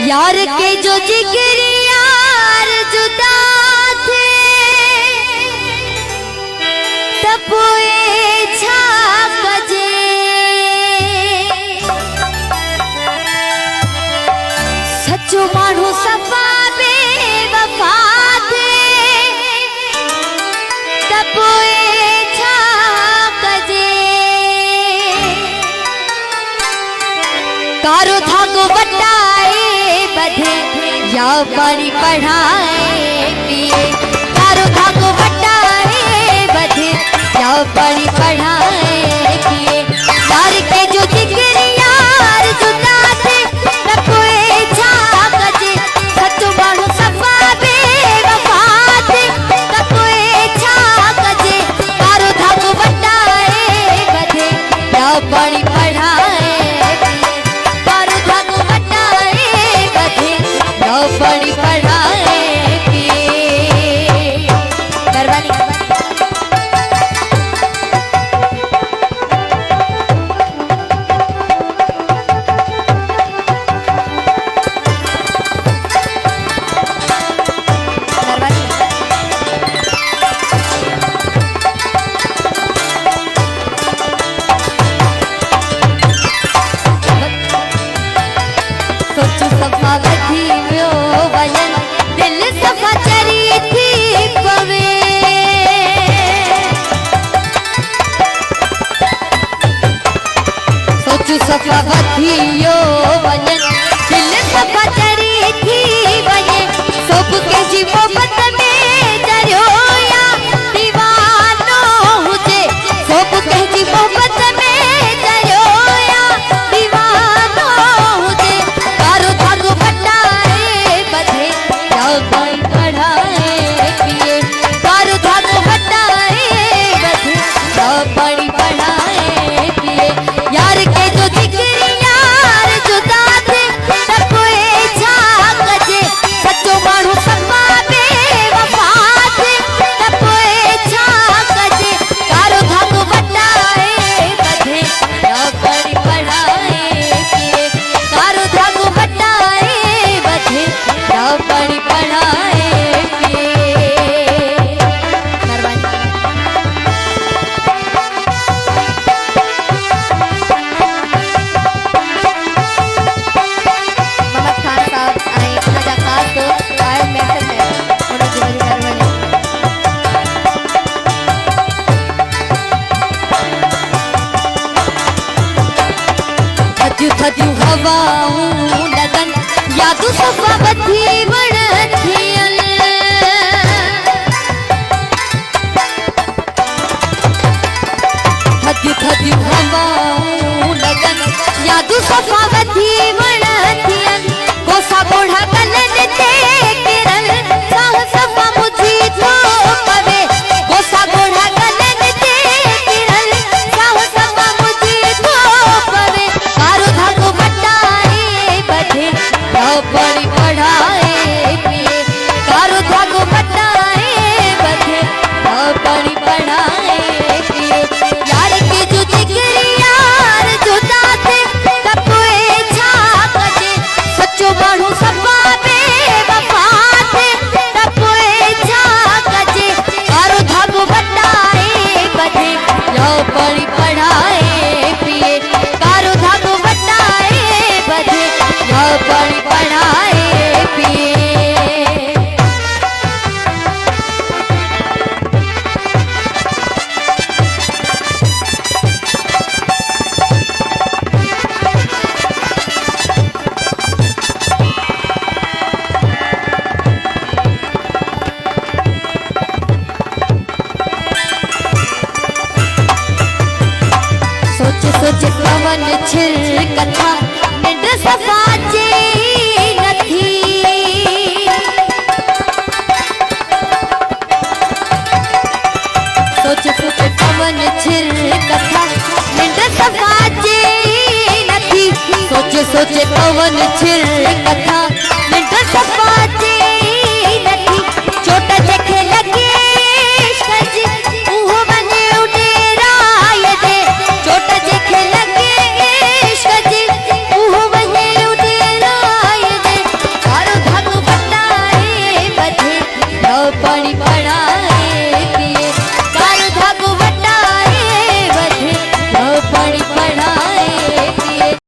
यार के जो जिक्र यार जुदा थे तपोए छाकजे सच्चो माण्हू सफ़ा बेवफा थे तपोए छाकजे कारो धागो बटाए बधे या पानी पढ़ाए पिए कारो धागो बटाए बधे या पानी पढ़ाए पिए यार के जो जिक्र यार जुदा थे रखोए छाकजे सच्चो माण्हू सफ़ा बेवफा थे रखोए छाकजे कारो धागो बटाए बधे या पानी पढ़ाए बड़ी पढ़ाए सोचो सफा वधी वियो वजन दिल सफा चरी थी पवे सोचो सफा वधी वियो वजन दिल सफा चरी थी वजे सब के जी मोहब्बत में दरियो या दीवानो हुजे सब के जी मोहब्बत में दरियो या दीवानो हुजे कारो धागो बटाए बधे या पानी पढ़ाए पिए कारो धागो बटाए बधे या पानी पढ़ाए पिए यार के जो जिक्र यार जुदा थे तपोए छाकजे सच्चो माण्हू सफ़ा बेवफा थे तपोए छाकजे कारो धागो बटाए बधे या पानी पढ़ाए पिए कारो धागो बटाए बधे या पानी पढ़ाए पिए मोहम्मद खान साहब आए खाजा खास दोस्त आए मैसेज है उन्होंने जिम्मेदारी करवानी थदियूं थदियूं हवाऊं लगन यादूं सफ़ा वधी वण थियन थदियूं थदियूं हवाऊं लगन यादूं सफ़ा वधी वण थियन कोसा गोढ़ा कलन ते किरन साह सफ़ा मुझी थो पवे कोसा गोढ़ा कलन ते किरन साह सफ़ा मुझी थो पवे कारो धागो बटाए बधे या पानी पढ़ाए पिए कारो धागो बटाए बधे या पानी पढ़ाए पिए यार के जो जिक्र यार जुदा थे तपोए छाकजे सच्चो माण्हू सफ़ा बेवफा थे तपोए छाकजे कारो धागो बटाए बधे या पानी पढ़ाए पिए कारो धागो बटाए बधे या पानी पढ़ाए पिए सोच सोच पवन छिल कथा निंड सफ़ा जे नथी सोच सोच पवन छिल कथा निंड सफ़ा जे नथी सोच सोच पवन छिल